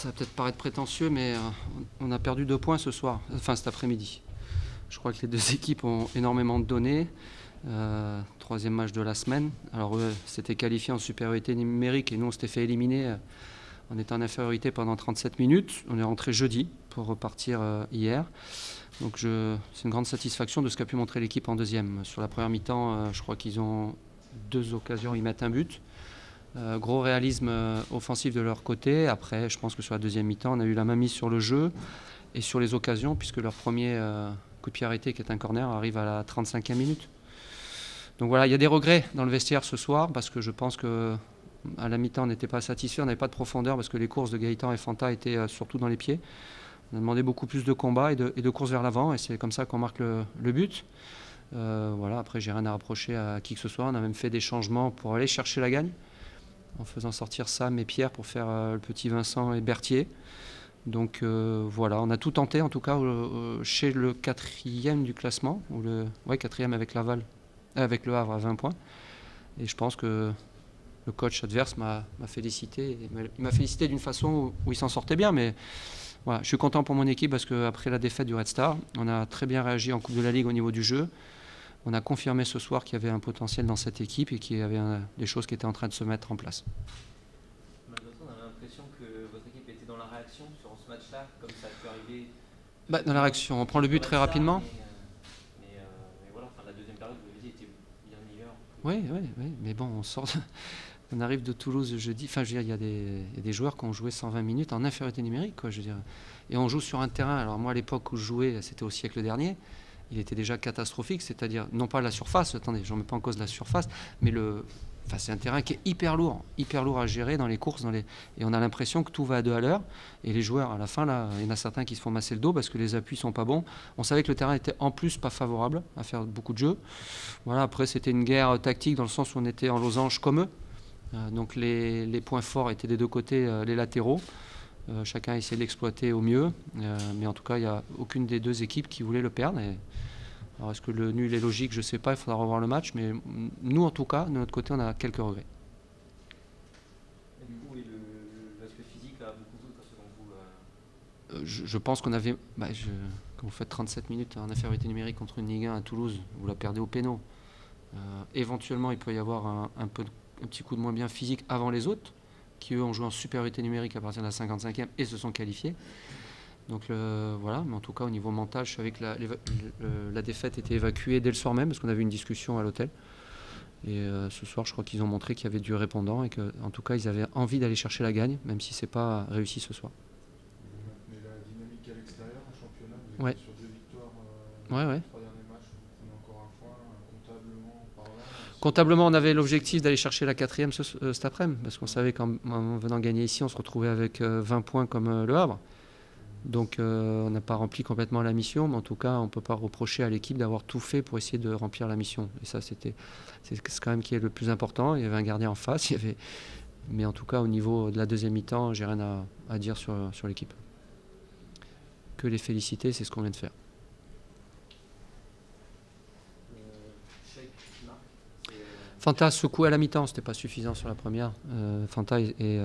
ça va peut-être paraître prétentieux, mais on a perdu 2 points ce soir, enfin cet après-midi. Je crois que les deux équipes ont énormément donné. Troisième match de la semaine. Alors eux s'étaient qualifiés en supériorité numérique et nous on s'était fait éliminer en étant en infériorité pendant 37 minutes. On est rentré jeudi pour repartir hier. Donc c'est une grande satisfaction de ce qu'a pu montrer l'équipe en deuxième. Sur la première mi-temps, je crois qu'ils ont 2 occasions, ils mettent un but. Gros réalisme offensif de leur côté. Après, je pense que sur la deuxième mi-temps, on a eu la main mise sur le jeu et sur les occasions, puisque leur premier coup de pied arrêté, qui est un corner, arrive à la 35e minute. Donc voilà, il y a des regrets dans le vestiaire ce soir, parce que je pense qu'à la mi-temps, on n'était pas satisfait, on n'avait pas de profondeur, parce que les courses de Gaëtan et Fanta étaient surtout dans les pieds. On a demandé beaucoup plus de combats et de courses vers l'avant, et c'est comme ça qu'on marque le but. Voilà, après, j'ai rien à reprocher à qui que ce soit. On a même fait des changements pour aller chercher la gagne, en faisant sortir Sam et Pierre pour faire le petit Vincent et Berthier. Donc voilà, on a tout tenté en tout cas chez le 4e du classement, ou le 4e avec Laval, avec le Havre à 20 points. Et je pense que le coach adverse m'a félicité. Il m'a félicité d'une façon où il s'en sortait bien, mais voilà, je suis content pour mon équipe parce qu'après la défaite du Red Star, on a très bien réagi en Coupe de la Ligue au niveau du jeu. On a confirmé ce soir qu'il y avait un potentiel dans cette équipe et qu'il y avait des choses qui étaient en train de se mettre en place. Malgré tout, on avait l'impression que votre équipe était dans la réaction sur ce match-là, comme ça a pu arriver. Dans la réaction, on prend le but très rapidement. Mais voilà, enfin, la deuxième période, vous l'avez dit, était bien meilleure. Oui, mais bon, on arrive de Toulouse jeudi. Enfin, je veux dire, il y a des joueurs qui ont joué 120 minutes en infériorité numérique, quoi, je veux dire. Et on joue sur un terrain. Alors moi, à l'époque où je jouais, c'était au siècle dernier. Il était déjà catastrophique, c'est-à-dire non pas la surface, attendez, je ne remets pas en cause la surface, mais c'est un terrain qui est hyper lourd à gérer dans les courses, et on a l'impression que tout va à 2 à l'heure. Et les joueurs, à la fin, là, il y en a certains qui se font masser le dos parce que les appuis sont pas bons. On savait que le terrain était en plus pas favorable à faire beaucoup de jeux. Voilà, après, c'était une guerre tactique dans le sens où on était en losange comme eux. Donc les points forts étaient des deux côtés, les latéraux. Chacun essayait de l'exploiter au mieux, mais en tout cas, il n'y a aucune des deux équipes qui voulait le perdre. Alors, est-ce que le nul est logique? Je ne sais pas, il faudra revoir le match, mais nous, en tout cas, de notre côté, on a quelques regrets. Et du coup, l'aspect physique a beaucoup joué selon vous. Je pense qu'on avait... quand vous faites 37 minutes en infériorité numérique contre une Ligue 1 à Toulouse, vous la perdez au péno. Éventuellement, il peut y avoir un petit coup de moins bien physique avant les autres, qui eux ont joué en supériorité numérique à partir de la 55e et se sont qualifiés. Donc voilà, mais en tout cas au niveau mental, je savais que la défaite était évacuée dès le soir même, parce qu'on avait une discussion à l'hôtel. Et ce soir, je crois qu'ils ont montré qu'il y avait du répondant et qu'en tout cas, ils avaient envie d'aller chercher la gagne, même si ce n'est pas réussi ce soir. Vous maintenez la dynamique à l'extérieur en championnat, vous Ouais. êtes sur 2 victoires Ouais. les 3 derniers matchs, vous prenez encore un point comptablement par là. Comptablement, on avait l'objectif d'aller chercher la 4e cet après-midi, parce qu'on savait qu'en venant gagner ici, on se retrouvait avec 20 points comme le Havre. Donc on n'a pas rempli complètement la mission, mais en tout cas, on ne peut pas reprocher à l'équipe d'avoir tout fait pour essayer de remplir la mission. Et ça, c'est quand même qui est le plus important. Il y avait un gardien en face, mais en tout cas, au niveau de la deuxième mi-temps, j'ai rien à dire sur l'équipe. Que les féliciter, c'est ce qu'on vient de faire. Fanta secoué à la mi-temps, c'était pas suffisant sur la première. Fanta est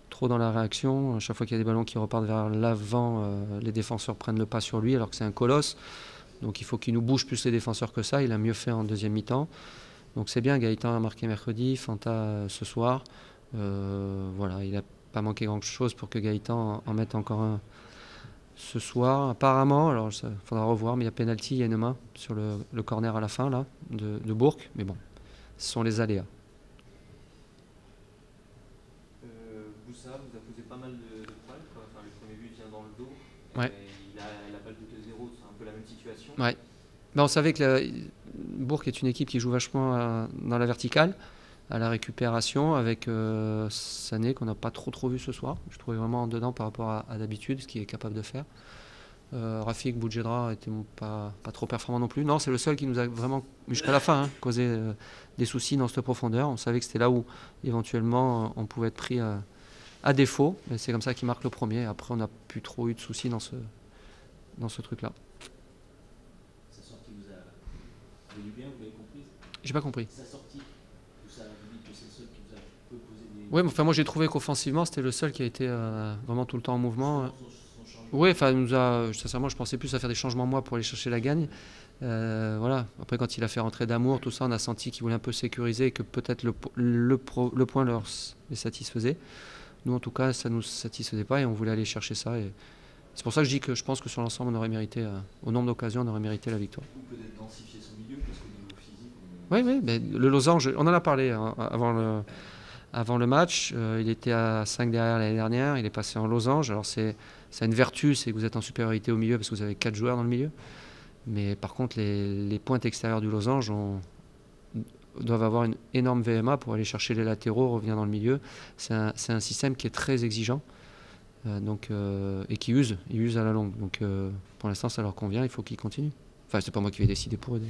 trop dans la réaction. À chaque fois qu'il y a des ballons qui repartent vers l'avant, les défenseurs prennent le pas sur lui, alors que c'est un colosse. Donc il faut qu'il nous bouge plus les défenseurs que ça. Il a mieux fait en deuxième mi-temps. Donc c'est bien, Gaëtan a marqué mercredi, Fanta ce soir. Voilà, il n'a pas manqué grand-chose pour que Gaëtan en mette encore un ce soir. Apparemment, alors il faudra revoir, mais il y a penalty, il y a une main sur le corner à la fin là, de Bourg. Mais bon, ce sont les aléas. Boussa vous a posé pas mal de problèmes. Enfin, le premier but vient dans le dos. Ouais. Il a pas le but de 0, c'est un peu la même situation. Ouais. On savait que Bourg est une équipe qui joue vachement dans la verticale, à la récupération, avec Sané qu'on n'a pas trop vu ce soir. Je trouvais vraiment en dedans par rapport à d'habitude, ce qu'il est capable de faire. Rafik Boudjedra était pas trop performant non plus. Non, c'est le seul qui nous a vraiment, jusqu'à la fin, causé des soucis dans cette profondeur. On savait que c'était là où éventuellement on pouvait être pris à défaut. Mais c'est comme ça qu'il marque le premier. Après, on n'a plus trop eu de soucis dans ce truc-là. Sa sortie vous a fait du bien, vous l'avez compris? J'ai pas compris. Sa sortie, vous dites que c'est le seul qui vous a peu posé Oui, mais enfin, moi j'ai trouvé qu'offensivement, c'était le seul qui a été vraiment tout le temps en mouvement. Son changement. Oui, enfin, sincèrement, je pensais plus à faire des changements moi pour aller chercher la gagne. Voilà. Après, quand il a fait rentrer d'Amour, tout ça, on a senti qu'il voulait un peu sécuriser et que peut-être le point les satisfaisait. Nous, en tout cas, ça ne nous satisfaisait pas et on voulait aller chercher ça. Et c'est pour ça que je dis que je pense que sur l'ensemble, on aurait mérité, au nombre d'occasions, on aurait mérité la victoire. Ou peut-être densifier son milieu, parce qu'au niveau physique, Oui, oui, mais le losange, on en a parlé hein, avant le match. Il était à 5 derrière l'année dernière, il est passé en losange. Alors, ça a une vertu, c'est que vous êtes en supériorité au milieu parce que vous avez 4 joueurs dans le milieu. Mais par contre, les pointes extérieures du losange doivent avoir une énorme VMA pour aller chercher les latéraux, revenir dans le milieu. C'est un système qui est très exigeant et qui use à la longue. Donc pour l'instant, ça leur convient, il faut qu'ils continuent. Enfin, c'est pas moi qui vais décider pour eux.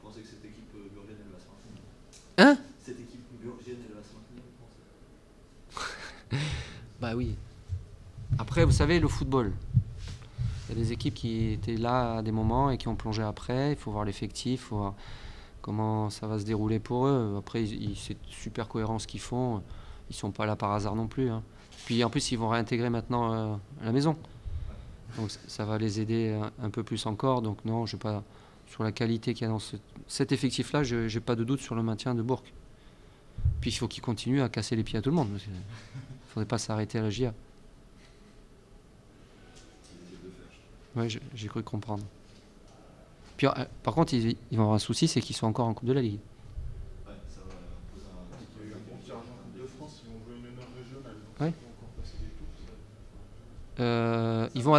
vous pensez que cette équipe burgienne, elle va se maintenir? Hein? Cette équipe burgienne, elle va se maintenir, vous pensez? Bah oui. Après, vous savez, le football. Il y a des équipes qui étaient là à des moments et qui ont plongé après. Il faut voir l'effectif, il faut voir comment ça va se dérouler pour eux. Après, c'est super cohérent ce qu'ils font. Ils ne sont pas là par hasard non plus. Hein. Puis en plus, ils vont réintégrer maintenant la maison. Donc ça va les aider un peu plus encore. Donc non, j'ai pas sur la qualité qu'il y a dans cet effectif-là, je n'ai pas de doute sur le maintien de Bourg. Puis il faut qu'ils continuent à casser les pieds à tout le monde. Il ne faudrait pas s'arrêter à la GIA. Oui, j'ai cru comprendre. Puis, par contre, ils vont avoir un souci, c'est qu'ils sont encore en Coupe de la Ligue. Ouais, ça va poser un petit Il y a eu un bon tirage en Coupe de France, ils vont jouer une honneur régionale. Donc Ouais. ils vont encore passer des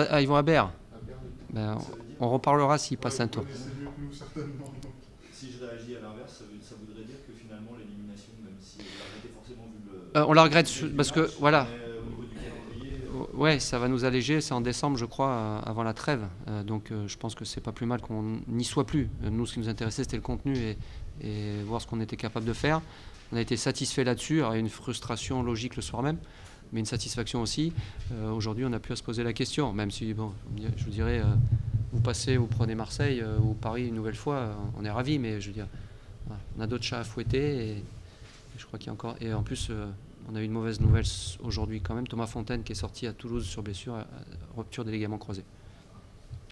tours. Ils vont à Berre. À Berne. Ben, Ça veut dire, on reparlera s'ils passent un Vous tour. connaissez mieux que nous, certainement. Donc. si je réagis à l'inverse, ça voudrait dire que finalement l'élimination, même si elle a été forcément vu le. On la regrette parce que, match, voilà. mais, au niveau du calendrier. Ouais, ça va nous alléger. C'est en décembre, je crois, avant la trêve. Donc, je pense que c'est pas plus mal qu'on n'y soit plus. Nous, ce qui nous intéressait, c'était le contenu et voir ce qu'on était capable de faire. On a été satisfait là-dessus. Alors, il y a une frustration logique le soir même, mais une satisfaction aussi. Aujourd'hui, on a pu se poser la question, même si, bon, je vous dirais, vous passez, vous prenez Marseille ou Paris une nouvelle fois, on est ravis, mais je veux dire, voilà, on a d'autres chats à fouetter et je crois qu'il y a encore. Et en plus, on a eu une mauvaise nouvelle aujourd'hui quand même. Thomas Fontaine qui est sorti à Toulouse sur blessure, rupture des ligaments croisés.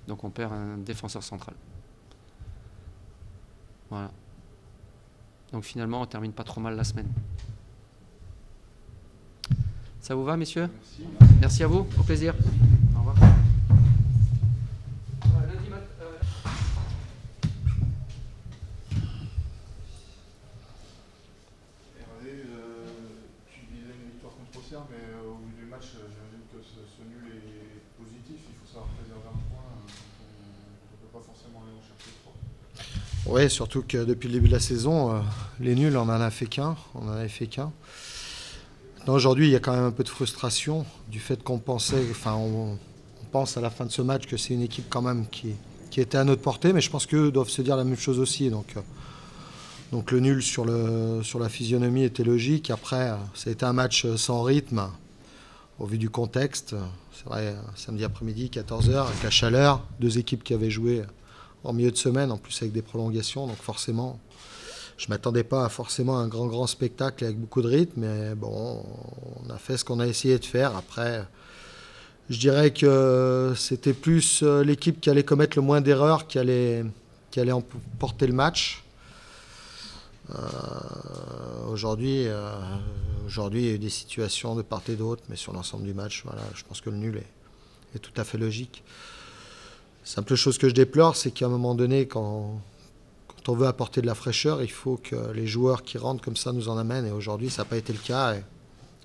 Donc on perd un défenseur central. Voilà. Donc finalement, on termine pas trop mal la semaine. Ça vous va, messieurs? Merci. Merci à vous, au plaisir. Au revoir. Hervé, tu disais une victoire contre Auxerre, mais au vu du match, j'imagine que ce nul est positif. Il faut savoir préserver un point. On ne peut pas forcément aller en chercher trois. Oui, surtout que depuis le début de la saison, les nuls, on n'en a fait qu'un. On en avait fait qu'un. Maintenant, aujourd'hui, il y a quand même un peu de frustration du fait qu'on pensait, enfin, on pense à la fin de ce match que c'est une équipe quand même qui était à notre portée, mais je pense qu'eux doivent se dire la même chose aussi. Donc le nul sur la physionomie était logique. Après, ça a été un match sans rythme au vu du contexte. C'est vrai, samedi après-midi, 14h, avec la chaleur, deux équipes qui avaient joué en milieu de semaine, en plus avec des prolongations. Donc forcément, je ne m'attendais pas à forcément un grand spectacle avec beaucoup de rythme. Mais bon, on a fait ce qu'on a essayé de faire. Après, je dirais que c'était plus l'équipe qui allait commettre le moins d'erreurs qui allait emporter le match. Aujourd'hui, il y a eu des situations de part et d'autre, mais sur l'ensemble du match, voilà, je pense que le nul est tout à fait logique. Simple chose que je déplore, c'est qu'à un moment donné, quand on veut apporter de la fraîcheur, il faut que les joueurs qui rentrent comme ça nous en amènent. Et aujourd'hui, ça n'a pas été le cas.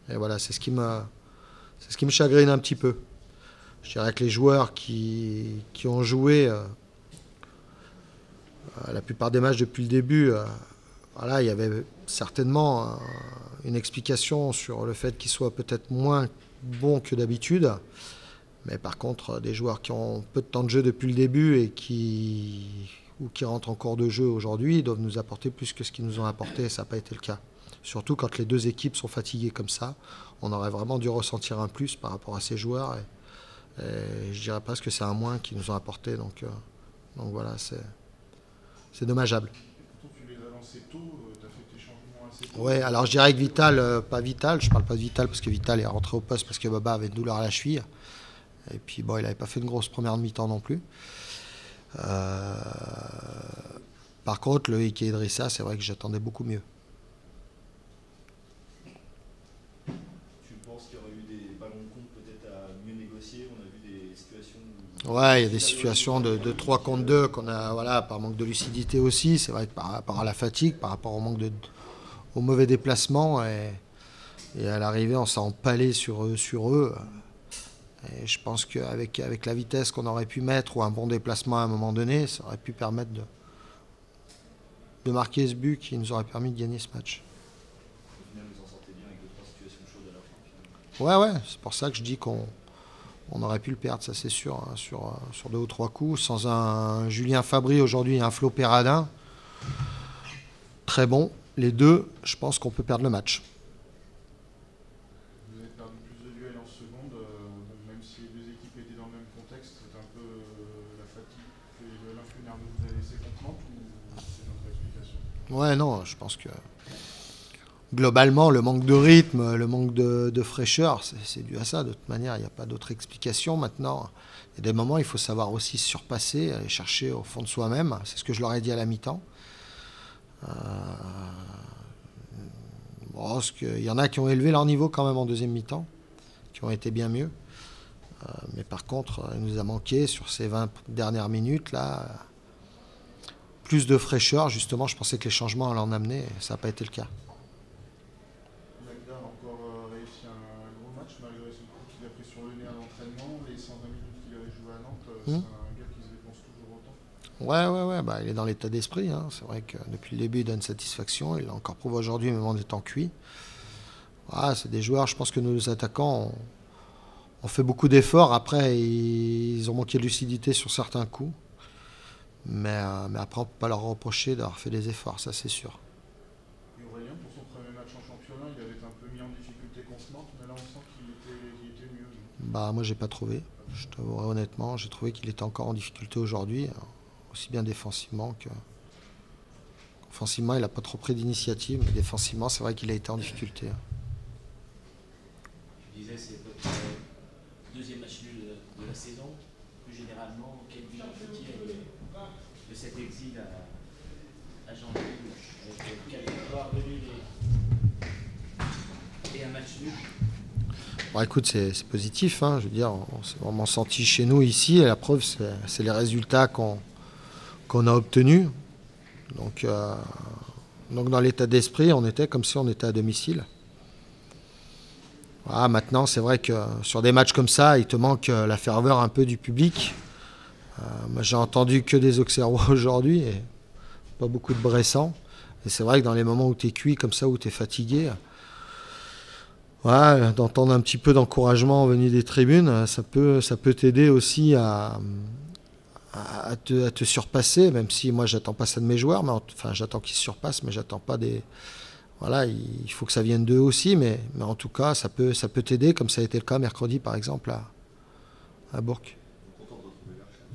Et voilà, c'est ce qui me chagrine un petit peu. Je dirais que les joueurs qui ont joué la plupart des matchs depuis le début, voilà, il y avait certainement une explication sur le fait qu'ils soient peut-être moins bons que d'habitude. Mais par contre, des joueurs qui ont peu de temps de jeu depuis le début et qui rentrent en cours de jeu aujourd'hui doivent nous apporter plus que ce qu'ils nous ont apporté. Et ça n'a pas été le cas. Surtout quand les deux équipes sont fatiguées comme ça, on aurait vraiment dû ressentir un plus par rapport à ces joueurs. Et je dirais presque que c'est un moins qu'ils nous ont apporté. Donc voilà, c'est dommageable. Et pourtant, tu les as lancés tôt, tu as fait tes Ouais, alors je dirais que Vital, pas Vital, je parle pas de Vital parce que Vital est rentré au poste parce que Baba avait une douleur à la cheville. Et puis bon, il n'avait pas fait une grosse première mi-temps non plus. Euh, Par contre, le Ike Idrissa, c'est vrai que j'attendais beaucoup mieux. Tu penses qu'il y aurait eu des ballons de compte peut-être à mieux négocier? On a vu des situations où... Ouais, il y a des situations de 3 contre 2 qu'on a, voilà, par manque de lucidité aussi. C'est vrai que par rapport à la fatigue, par rapport au mauvais déplacement, et à l'arrivée, on s'est empalé sur eux. Et je pense avec la vitesse qu'on aurait pu mettre ou un bon déplacement à un moment donné, ça aurait pu permettre de marquer ce but qui nous aurait permis de gagner ce match. Au final, vous en sortez bien avec 2-3 situations chaudes à la fin, finalement. Ouais, c'est pour ça que je dis qu'on aurait pu le perdre, ça c'est sûr, hein, sur 2 ou 3 coups. Sans un Julien Fabry aujourd'hui et un Flo Perradin, très bon. Les deux, je pense qu'on peut perdre le match. Vous avez perdu plus de duels en seconde, donc même si les deux équipes étaient dans le même contexte, c'est un peu la fatigue et l'influx nerveux que vous avez laissé contre ou c'est notre explication? Ouais, non, je pense que globalement, le manque de rythme, le manque de fraîcheur, c'est dû à ça. De toute manière, il n'y a pas d'autre explication maintenant. Il y a des moments, il faut savoir aussi se surpasser, aller chercher au fond de soi-même. C'est ce que je leur ai dit à la mi-temps. Bon, il y en a qui ont élevé leur niveau quand même en deuxième mi-temps, qui ont été bien mieux. Mais par contre, il nous a manqué sur ces 20 dernières minutes là plus de fraîcheur. Justement, je pensais que les changements allaient en amener, et ça n'a pas été le cas. Magda a encore réussi un gros match malgré ce coup qu'il a pris sur le nez à l'entraînement. Les 120 minutes qu'il avait joué à Nantes, c'est un gars qui se dépense toujours autant. Ouais, bah, il est dans l'état d'esprit. Hein. C'est vrai que depuis le début, il donne satisfaction. Il l'a encore prouvé aujourd'hui, même en étant cuit. Ah, c'est des joueurs, je pense que nos attaquants ont fait beaucoup d'efforts. Après, ils ont manqué de lucidité sur certains coups. Mais après, on ne peut pas leur reprocher d'avoir fait des efforts, ça c'est sûr. Et Aurélien, pour son premier match en championnat, il avait été un peu mis en difficulté contre Nantes, mais là on sent qu'il était mieux. Bah, moi, j'ai pas trouvé. Je t'avouerai honnêtement, j'ai trouvé qu'il était encore en difficulté aujourd'hui, aussi bien défensivement que. Offensivement, il n'a pas trop pris d'initiative, mais défensivement, c'est vrai qu'il a été en difficulté. Tu disais c'est votre deuxième match nul de la saison. Plus généralement, quel bilan tu tires de cet exil à Jean-Louis avec 4 victoires de nul et un match nul? Bon, écoute, c'est positif. Hein, je veux dire, on s'est vraiment senti chez nous ici. Et la preuve, c'est les résultats qu'on a obtenus. Donc dans l'état d'esprit, on était comme si on était à domicile. Voilà, maintenant, c'est vrai que sur des matchs comme ça, il te manque la ferveur un peu du public. Moi, j'ai entendu que des Auxerrois aujourd'hui et pas beaucoup de Bressans. Et c'est vrai que dans les moments où tu es cuit comme ça, où tu es fatigué, voilà, d'entendre un petit peu d'encouragement venu des tribunes, ça peut t'aider aussi à te surpasser, même si moi j'attends pas ça de mes joueurs, mais enfin j'attends qu'ils se surpassent, mais j'attends pas des. Voilà, il faut que ça vienne d'eux aussi, mais en tout cas ça peut t'aider, comme ça a été le cas mercredi par exemple à Bourg. Content de retrouver Verchères.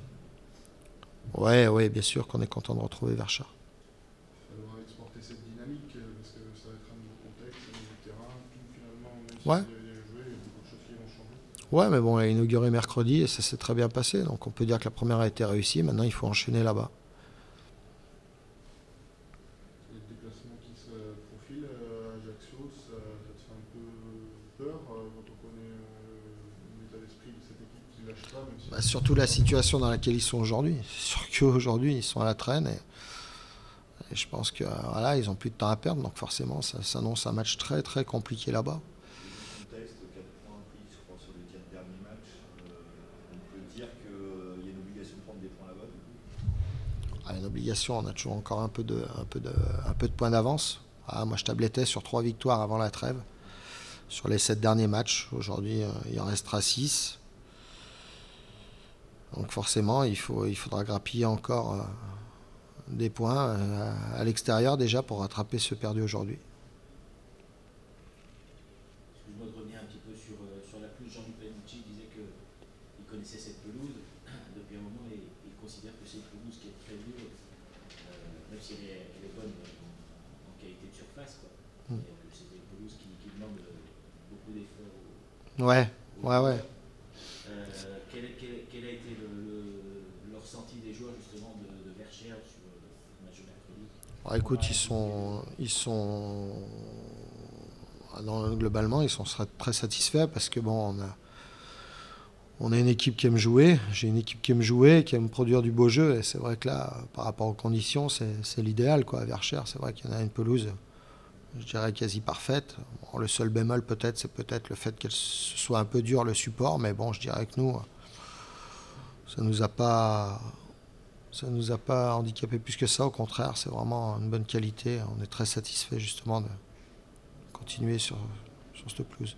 Ouais, bien sûr qu'on est content de retrouver Verchères. Il va falloir exporter cette dynamique, parce que ça va être un nouveau contexte, un nouveau terrain, tout finalement, même si Ouais. vous avez joué, il y a beaucoup de choses qui vont changer. Ouais, mais bon, on a inauguré mercredi et ça s'est très bien passé, donc on peut dire que la première a été réussie, maintenant il faut enchaîner là-bas. Les déplacements qui se profilent à Ajaccio, ça te fait un peu peur quand on connaît l'état d'esprit de cette équipe qui ne lâche pas, même si... Bah, surtout la situation dans laquelle ils sont aujourd'hui. C'est sûr qu'aujourd'hui, ils sont à la traîne et je pense que voilà, ils n'ont plus de temps à perdre, donc forcément, ça s'annonce un match très très compliqué là-bas. Contexte, 4 points pris, je crois, sur les 4 derniers matchs. On peut dire qu'il y a une obligation de prendre des points là-bas. Une obligation, on a toujours encore un peu de points d'avance. Moi, je tablettais sur 3 victoires avant la trêve. Sur les 7 derniers matchs, aujourd'hui, il en restera 6. Donc forcément, il faudra grappiller encore des points à l'extérieur déjà pour rattraper ceux perdus aujourd'hui. Excuse-moi de revenir un petit peu sur la pelouse. Jean-Luc Panucci disait qu'il connaissait cette pelouse depuis un moment et il considère que c'est une pelouse qui est très dure, même si elle est bonne en qualité de surface, quoi. C'est des pelouses qui demandent beaucoup d'efforts. Ouais. Quel a été le ressenti des joueurs justement de Verchères sur le match de mercredi? Écoute, globalement, ils sont très satisfaits parce que bon, on a une équipe qui aime jouer. J'ai une équipe qui aime jouer, qui aime produire du beau jeu. Et c'est vrai que là, par rapport aux conditions, c'est l'idéal, quoi. À Verchères, c'est vrai qu'il y en a une pelouse, je dirais, quasi parfaite. Bon, le seul bémol, c'est peut-être le fait qu'elle soit un peu dure, le support. Mais bon, je dirais que nous, ça nous a pas handicapé plus que ça. Au contraire, c'est vraiment une bonne qualité. On est très satisfait justement de continuer sur cette pelouse.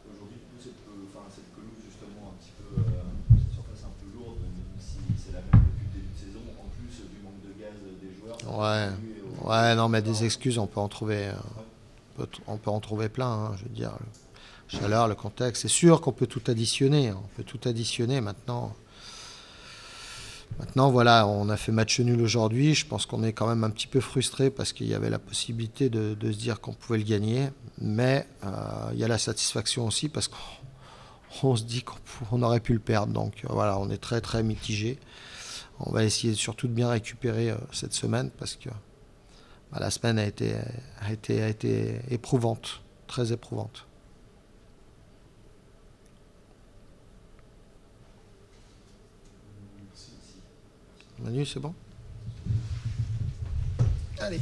Aujourd'hui, cette pelouse, justement, un petit peu, cette surface un peu lourde, même si c'est la même depuis le début de saison, en plus du manque de gaz des joueurs. Ouais, non, mais des excuses, on peut en trouver plein, hein, je veux dire. La chaleur, le contexte, c'est sûr qu'on peut tout additionner. Maintenant. Maintenant, voilà, on a fait match nul aujourd'hui. Je pense qu'on est quand même un petit peu frustré parce qu'il y avait la possibilité de se dire qu'on pouvait le gagner. Mais il y a la satisfaction aussi parce qu'on se dit qu'on aurait pu le perdre. Donc voilà, on est très très mitigé. On va essayer surtout de bien récupérer cette semaine parce que la semaine a été éprouvante, très éprouvante. Manu, c'est bon? Allez.